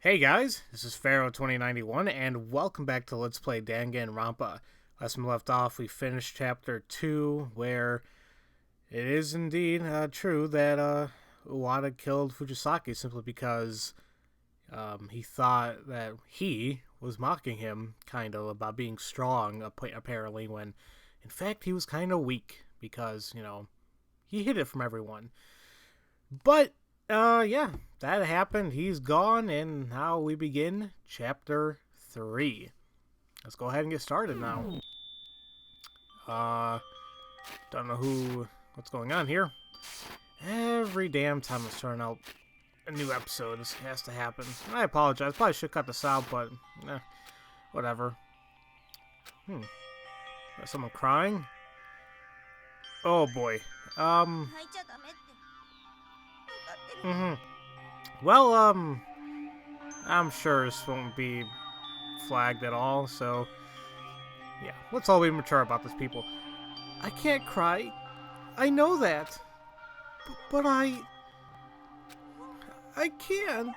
Hey guys, this is Pharaoh 2091 and welcome back to Let's Play Dangan Ronpa. Last time we left off, we finished chapter 2 where it is indeed true that Uwada killed Fujisaki simply because he thought that he was mocking him kind of about being strong apparently when in fact he was kind of weak because, he hid it from everyone. But yeah, that happened. He's gone, and now we begin chapter 3. Let's go ahead and get started now. Don't know what's going on here. Every damn time I turn out a new episode, this has to happen. I apologize. Probably should cut this out, but whatever. Is someone crying? Oh boy. Well, I'm sure this won't be flagged at all, so yeah, let's all be mature about this, people. I can't cry. I know that. But I can't.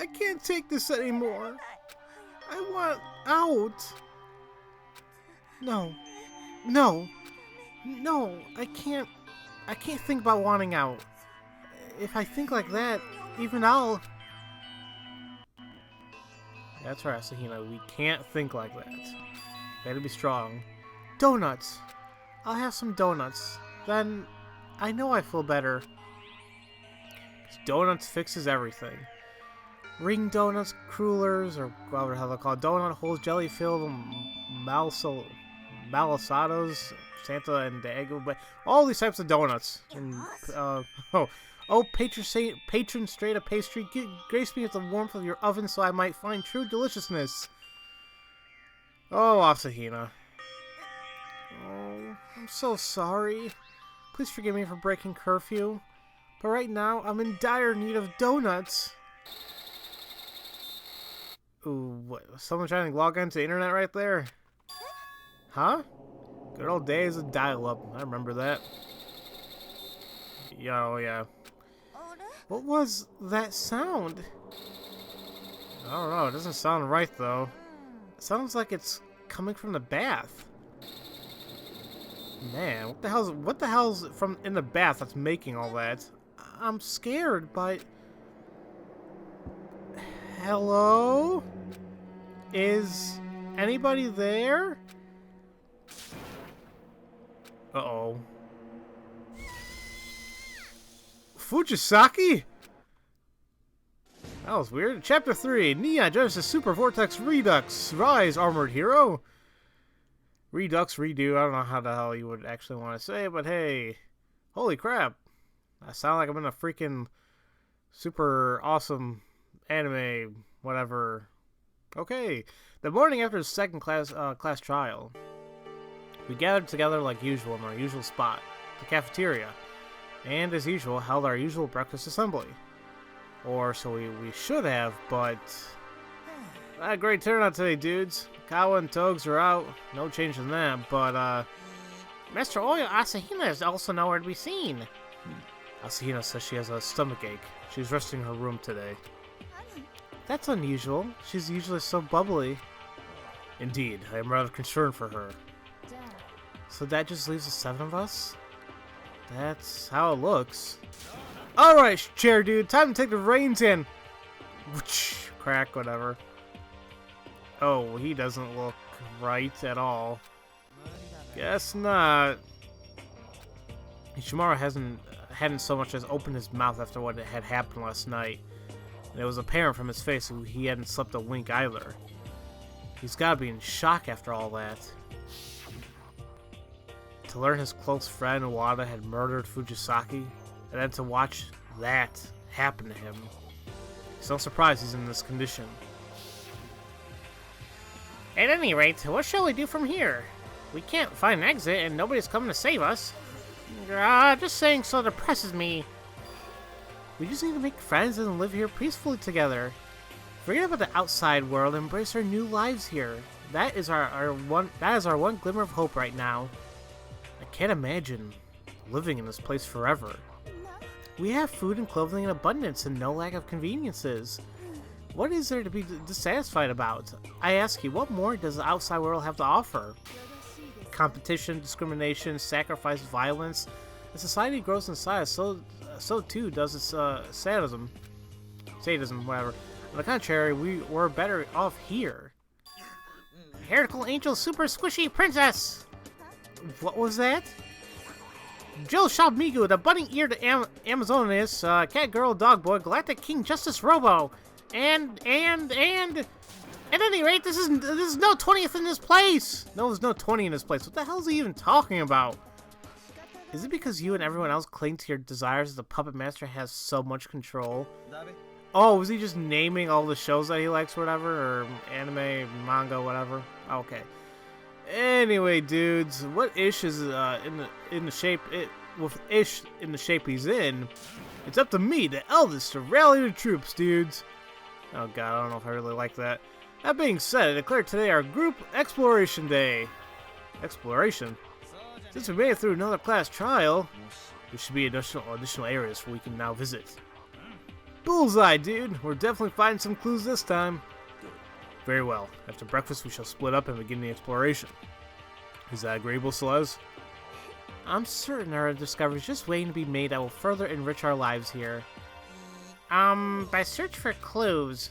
I can't take this anymore. I want out. No. I can't think about wanting out. If I think like that, even I'll... That's right, Asahina. We can't think like that. Gotta be strong. Donuts! I'll have some donuts. Then, I know I feel better. 'Cause donuts fixes everything. Ring donuts, crullers, or whatever the hell they're called. Donut holes, jelly-filled, malasados, Santa and Dago, but all these types of donuts. And, patron straight up pastry, grace me with the warmth of your oven so I might find true deliciousness. Oh, Asahina. Oh, I'm so sorry. Please forgive me for breaking curfew. But right now, I'm in dire need of donuts. Ooh, what? Someone trying to log onto the internet right there? Huh? Good old days of dial-up. I remember that. Yeah. What was that sound? I don't know. It doesn't sound right, though. It sounds like it's coming from the bath. Man, what the hell's from in the bath that's making all that? I'm scared, but... Hello? Is anybody there? Uh-oh. Fujisaki? That was weird. Chapter 3. Nia joins the Super Vortex Redux. Rise, armored hero. Redux, redo. I don't know how the hell you would actually want to say it, but hey. Holy crap. I sound like I'm in a freaking super awesome anime, whatever. Okay. The morning after the second class trial, we gathered together like usual in our usual spot, the cafeteria. And, as usual, held our usual breakfast assembly. Or so we should have, but... Not a great turnout today, dudes. Kawa and Togs are out. No change in that, but, Master Oya, Asahina is also nowhere to be seen. Asahina says she has a stomachache. She's resting in her room today. That's unusual. She's usually so bubbly. Indeed, I am rather concerned for her. So that just leaves the 7 of us? That's how it looks. Alright, chair dude, time to take the reins in. Crack, whatever. Oh, he doesn't look right at all. Guess not. Ishimura hadn't so much as opened his mouth after what had happened last night. And it was apparent from his face that he hadn't slept a wink either. He's gotta be in shock after all that. To learn his close friend Uwada had murdered Fujisaki, and then to watch that happen to him. It's no surprise he's in this condition. At any rate, what shall we do from here? We can't find an exit and nobody's coming to save us. Just saying so depresses me. We just need to make friends and live here peacefully together. Forget about the outside world and embrace our new lives here. That is our one glimmer of hope right now. I can't imagine living in this place forever. We have food and clothing in abundance and no lack of conveniences. What is there to be dissatisfied about? I ask you, what more does the outside world have to offer? Competition, discrimination, sacrifice, violence. As society grows in size, so too does its sadism, whatever. On the contrary, we're better off here. Heretical Angel Super Squishy Princess! What was that? Jill Shabmigu, the budding-eared Amazoness, Cat Girl Dog Boy, Galactic King Justice Robo, and at any rate, this is no 20th in this place! No, there's no 20 in this place. What the hell is he even talking about? Is it because you and everyone else cling to your desires that the Puppet Master has so much control? Oh, was he just naming all the shows that he likes, or whatever? Or anime, manga, whatever? Okay. Anyway, dudes, what Ish is in the shape with Ish in the shape he's in, it's up to me, the eldest, to rally the troops, dudes. Oh god, I don't know if I really like that. That being said, I declare today our group exploration day. Exploration? Since we made it through another class trial, there should be additional areas we can now visit. Bullseye, dude! We're definitely finding some clues this time. Very well. After breakfast, we shall split up and begin the exploration. Is that agreeable, Celeste? I'm certain our discovery is just waiting to be made that will further enrich our lives here. By search for clues.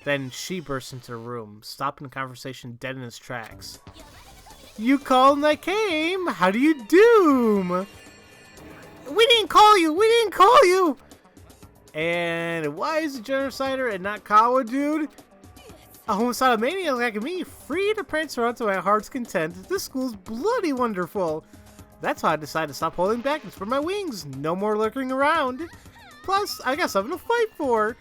Then she bursts into the room, stopping the conversation dead in its tracks. You called and I came! How do you do? We didn't call you! We didn't call you! And why is the genocider and not Kawa, dude? A homicidal maniac like me, free to prance around to my heart's content. This school's bloody wonderful. That's why I decided to stop holding back and spread my wings. No more lurking around. Plus, I got something to fight for.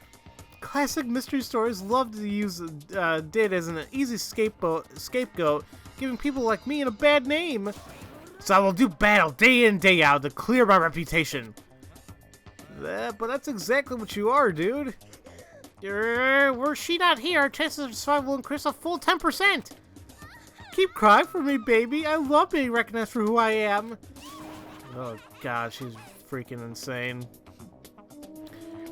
Classic mystery stories love to use data as an easy scapegoat, giving people like me a bad name. So I will do battle day in, day out to clear my reputation. But that's exactly what you are, dude. Were she not here, our chances of survival increase a full 10%. Keep crying for me, baby. I love being recognized for who I am. Oh, God, she's freaking insane.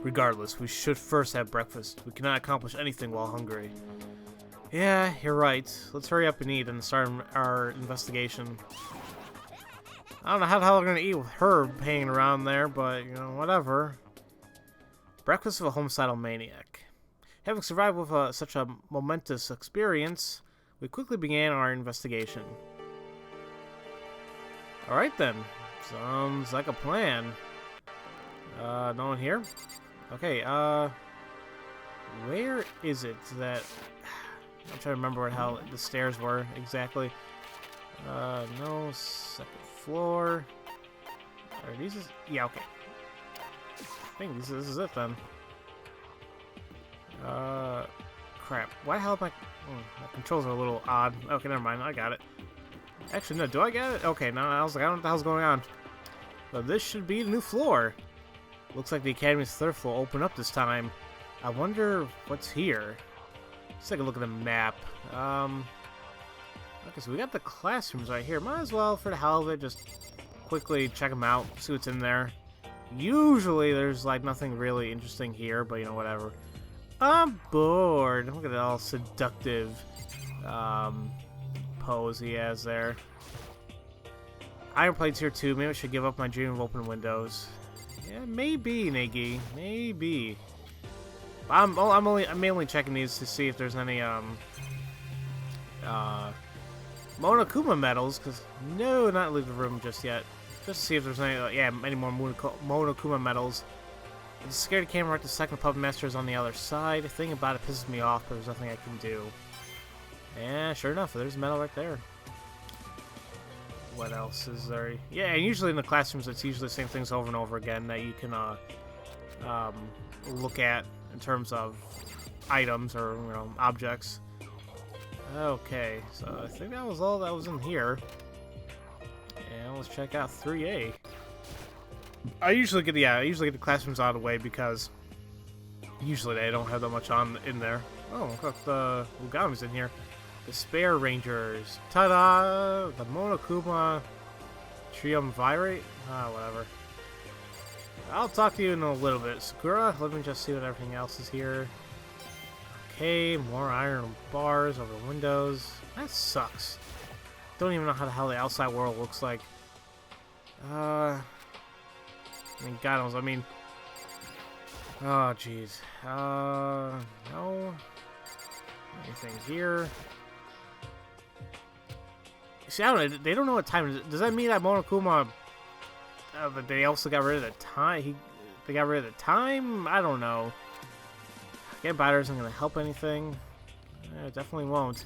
Regardless, we should first have breakfast. We cannot accomplish anything while hungry. Yeah, you're right. Let's hurry up and eat and start our investigation. I don't know how the hell we're gonna eat with her hanging around there, but, you know, whatever. Breakfast of a homicidal maniac. Having survived with such a momentous experience, we quickly began our investigation. Alright then. Sounds like a plan. No one here? Okay, where is it that... I'm trying to remember where the hell the stairs were exactly. No, second floor. Are these... Yeah, okay. I think this is it then. Crap. Why the hell am I... my controls are a little odd. Okay, never mind. I got it. Actually, no. Do I get it? Okay, no. I was like, I don't know what the hell's going on. But this should be the new floor. Looks like the Academy's third floor opened up this time. I wonder what's here. Let's take a look at the map. Okay, so we got the classrooms right here. Might as well, for the hell of it, just quickly check them out, see what's in there. Usually there's like nothing really interesting here, but you know, whatever. I'm bored. Look at that all seductive pose he has there. Iron plates here too. Maybe I should give up my dream of open windows. Yeah, maybe, Nagi. Maybe. I'm mainly checking these to see if there's any Monokuma medals, because no, not leave the room just yet. Just to see if there's any any more Monokuma medals. The security camera at the second puppet master is on the other side. The thing about it pisses me off, but there's nothing I can do. Yeah, sure enough, there's a medal right there. What else is there? Yeah, and usually in the classrooms, it's usually the same things over and over again that you can look at in terms of items or, you know, objects. Okay, so I think that was all that was in here. And let's check out 3A. I usually get the classrooms out of the way because usually they don't have that much on in there. Oh, look, the Ugami's in here. The Spare Rangers. Ta-da! The Monokuma Triumvirate? Ah, whatever. I'll talk to you in a little bit. Sakura, let me just see what everything else is here. Okay, more iron bars over windows. That sucks. Don't even know how the hell the outside world looks like. I mean, God knows. I mean, oh jeez. No. Anything here? See, I don't know. They don't know what time it is. Does that mean that Monokuma? That they also got rid of the time. They got rid of the time. I don't know. Get batter isn't gonna help anything. It definitely won't.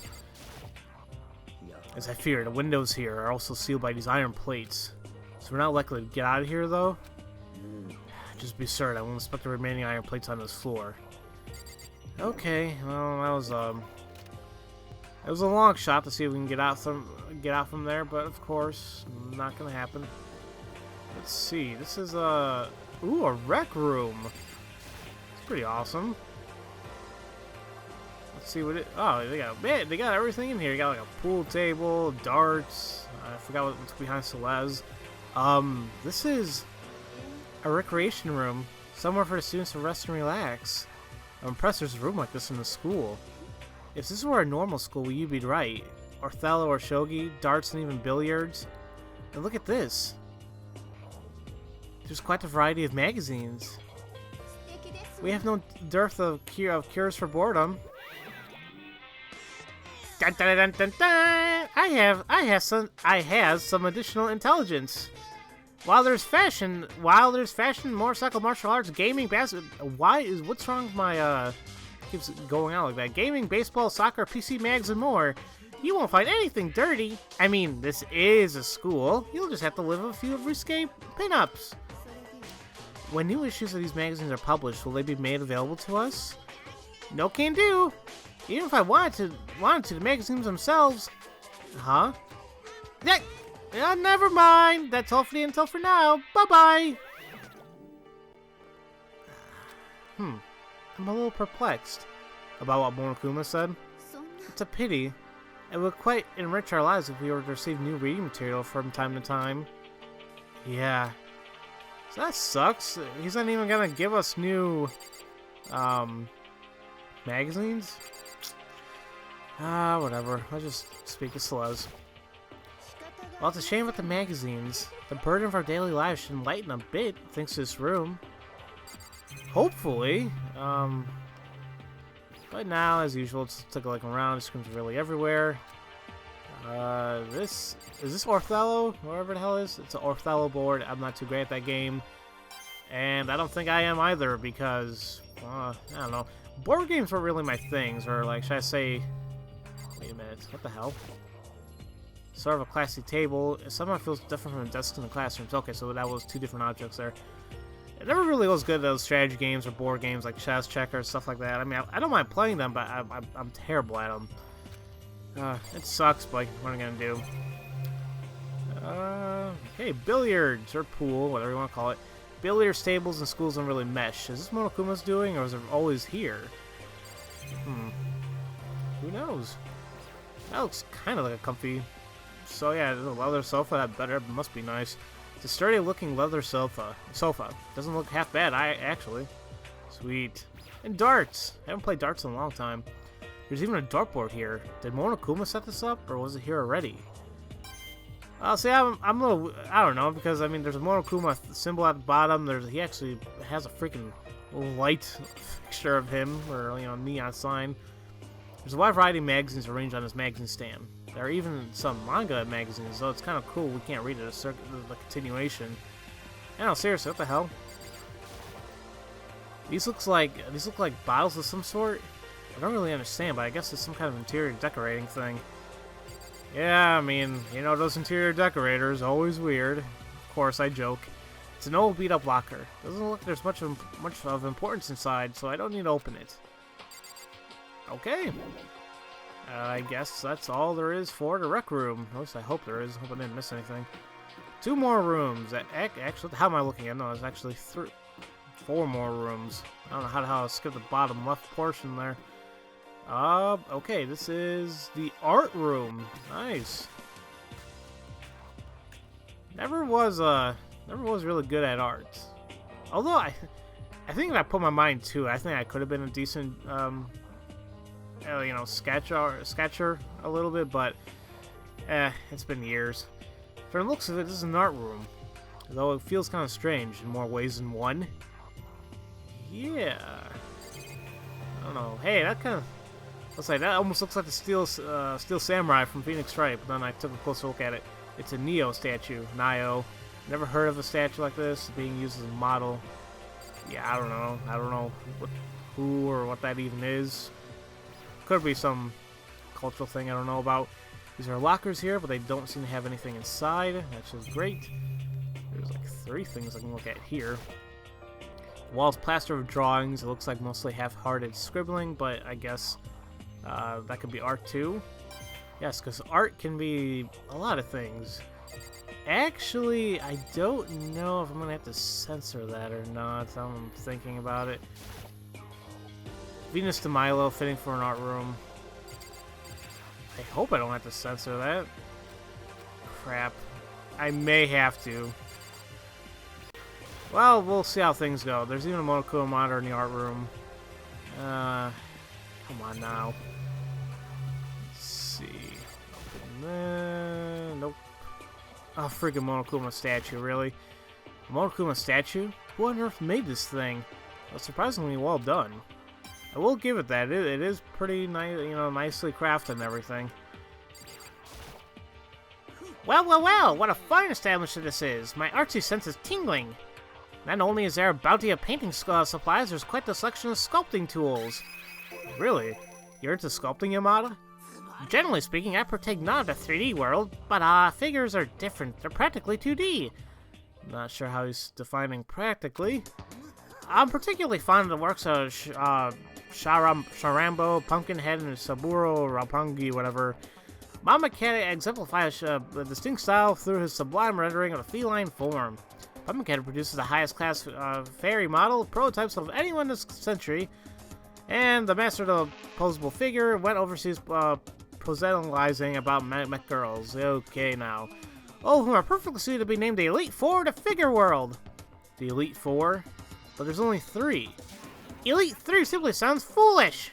As I fear, the windows here are also sealed by these iron plates, so we're not likely to get out of here, though. Just be certain, I won't inspect the remaining iron plates on this floor. Okay, well, that was a long shot to see if we can get out from there, but of course, not gonna happen. Let's see. This is a rec room. It's pretty awesome. Let's see what it. Oh, they got everything in here. You got like a pool table, darts. I forgot what's behind Celeste. This is a recreation room, somewhere for the students to rest and relax. I'm impressed there's a room like this in the school. If this were a normal school, you'd be right. Othello or shogi, darts, and even billiards. And look at this. There's quite a variety of magazines. We have no dearth of cures for boredom. Dun, dun, dun, dun, dun. I have some additional intelligence. While there's fashion, motorcycle, martial arts, gaming, basketball. What's wrong with my keeps going out like that? Gaming, baseball, soccer, PC mags, and more. You won't find anything dirty. I mean, this is a school. You'll just have to live a few risque pinups. When new issues of these magazines are published, will they be made available to us? No can do. Even if I wanted to, the magazines themselves. Huh? Yeah, never mind. That's all for the intel for now. Bye-bye. I'm a little perplexed about what Monokuma said. It's a pity. It would quite enrich our lives if we were to receive new reading material from time to time. Yeah. So that sucks. He's not even gonna give us new, magazines? Whatever. I'll just speak to Celeste. Well, it's a shame about the magazines. The burden of our daily lives should lighten a bit, thanks to this room. Hopefully. But now, as usual, it's took like around. The screens are really everywhere. Is this Othello? Whatever the hell it is. It's an Othello board. I'm not too great at that game. And I don't think I am either because, I don't know. Board games were really my things, or like, should I say... Wait a minute, what the hell? Sort of a classy table. It somehow feels different from the desks in the classrooms. Okay, so that was two different objects there. It never really was good at those strategy games or board games like chess, checkers, stuff like that. I mean, I don't mind playing them, but I'm terrible at them. It sucks, but what am I gonna do? Okay, billiards or pool, whatever you want to call it. Billiards tables and schools don't really mesh. Is this Monokuma's doing, or is it always here? Who knows? That looks kind of like a comfy. So yeah, the leather sofa. That must be nice. It's a sturdy-looking leather sofa. Doesn't look half bad. Actually, sweet. And darts. I haven't played darts in a long time. There's even a dartboard here. Did Monokuma set this up, or was it here already? See, I'm a little, I don't know, because I mean, there's a Monokuma symbol at the bottom. He actually has a freaking light fixture of him, or neon sign. There's a wide variety of magazines arranged on this magazine stand. There are even some manga magazines, though it's kind of cool. We can't read it. It's the continuation. I know, seriously, what the hell? These look like bottles of some sort. I don't really understand, but I guess it's some kind of interior decorating thing. Yeah, I mean, those interior decorators, always weird. Of course, I joke. It's an old beat-up locker. Doesn't look like there's much of importance inside, so I don't need to open it. Okay. I guess that's all there is for the rec room. At least I hope there is. I hope I didn't miss anything. 2 more rooms. Actually, how am I looking at? No, there's actually 4 more rooms. I don't know how to skip the bottom left portion there. Okay, this is the art room. Nice. Never was really good at art. Although I think if I put my mind to it, I think I could have been a decent you know, sketcher a little bit, but it's been years. From the looks of it, this is an art room, though it feels kind of strange in more ways than one. Yeah, I don't know. Hey, that kind of looks like the Steel Samurai from Phoenix Wright. But then I took a closer look at it. It's a Neo statue. Nio. Never heard of a statue like this being used as a model. Yeah, I don't know. I don't know who or what that even is. Could be some cultural thing I don't know about. These are lockers here, but they don't seem to have anything inside. That's just great. There's like 3 things I can look at here. Walls plastered with drawings. It looks like mostly half-hearted scribbling, but I guess that could be art too. Yes, because art can be a lot of things. Actually, I don't know if I'm going to have to censor that or not. I'm thinking about it. Venus de Milo, fitting for an art room. I hope I don't have to censor that. Crap. I may have to. Well, we'll see how things go. There's even a Monokuma monitor in the art room. Come on now. Let's see. Nope. Oh, freaking Monokuma statue, really? A Monokuma statue? Who on earth made this thing? Well, surprisingly well done. I will give it that. It is pretty nice, you know, nicely crafted and everything. Well, well, well! What a fine establishment this is! My artsy sense is tingling! Not only is there a bounty of painting supplies, there's quite the selection of sculpting tools. Really? You're into sculpting, Yamada? Generally speaking, I partake not of the 3D world, but figures are different. They're practically 2D. Not sure how he's defining practically. I'm particularly fond of the works of Sharambo, Pumpkinhead, and Saburo Roppongi, whatever. Mamakata exemplifies a distinct style through his sublime rendering of a feline form. Pumpkinhead produces the highest class fairy model prototypes of anyone this century, and the master of the posable figure went overseas proselytizing about mech girls. Okay, now. Oh, who are perfectly suited to be named the Elite Four of the figure world. The Elite Four? But there's only 3. Elite 3 simply sounds foolish!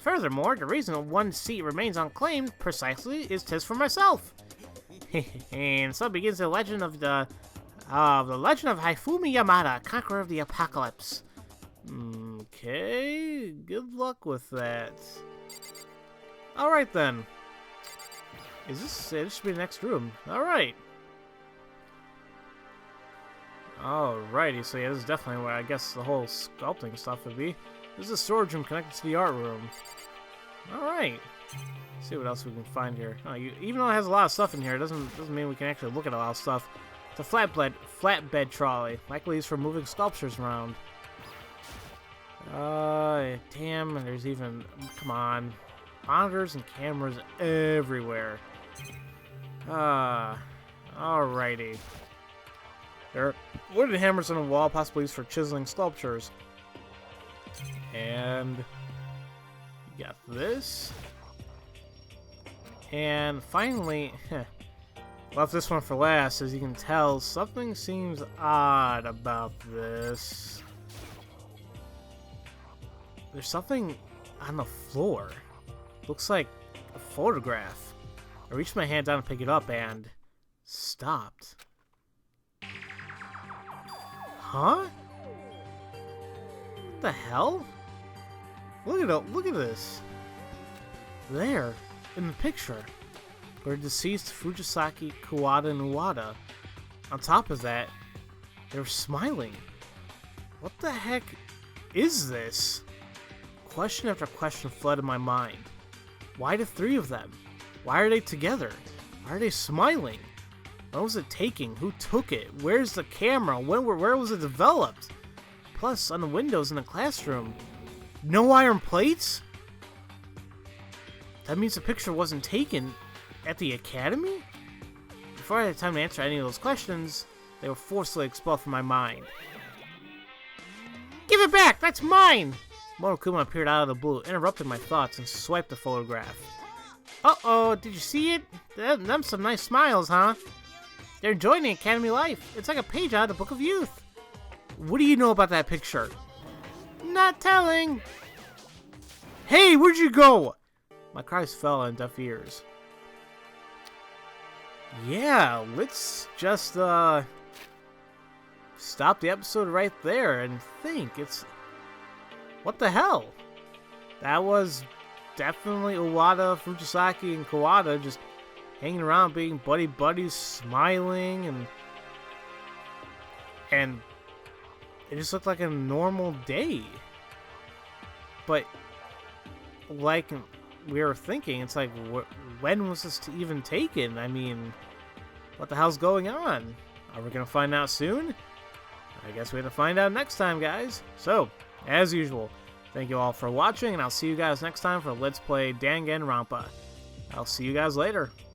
Furthermore, the reason one seat remains unclaimed, precisely, is 'tis for myself. And so begins the legend of the legend of Hifumi Yamada, Conqueror of the Apocalypse. Okay, good luck with that. Alright then. This should be the next room. Alright. Alrighty, so yeah, this is definitely where I guess the whole sculpting stuff would be. This is a storage room connected to the art room. Alright. Let's see what else we can find here. Even though it has a lot of stuff in here, it doesn't mean we can actually look at a lot of stuff. It's a flatbed trolley. Likely used for moving sculptures around. Damn, and there's even, come on, monitors and cameras everywhere. Alrighty. There are wooden hammers on the wall, possibly used for chiseling sculptures. And you got this. And finally, left this one for last. As you can tell, something seems odd about this. There's something on the floor. Looks like a photograph. I reached my hand down to pick it up and stopped. Huh? What the hell? Look at this. There, in the picture, were deceased Fujisaki, Kuwata, and Uwada. On top of that, they were smiling. What the heck is this? Question after question flooded my mind. Why the 3 of them? Why are they together? Why are they smiling? When was it taken? Who took it? Where's the camera? Where was it developed? Plus, on the windows in the classroom, no iron plates? That means the picture wasn't taken at the academy? Before I had time to answer any of those questions, they were forcibly expelled from my mind. Give it back! That's mine! Monokuma appeared out of the blue, interrupted my thoughts, and swiped the photograph. Uh-oh, did you see it? Them some nice smiles, huh? They're enjoying the academy life. It's like a page out of the Book of Youth. What do you know about that picture? Not telling. Hey, where'd you go? My cries fell on deaf ears. Yeah, let's just, stop the episode right there and think. What the hell? That was definitely Iwata, Fujisaki, and Kawada just hanging around, being buddies, smiling, and it just looked like a normal day. But like we were thinking, it's like, when was this even taken? I mean, what the hell's going on? Are we gonna find out soon? I guess we have to find out next time, guys. So, as usual, thank you all for watching, and I'll see you guys next time for Let's Play Dangan Ronpa. I'll see you guys later.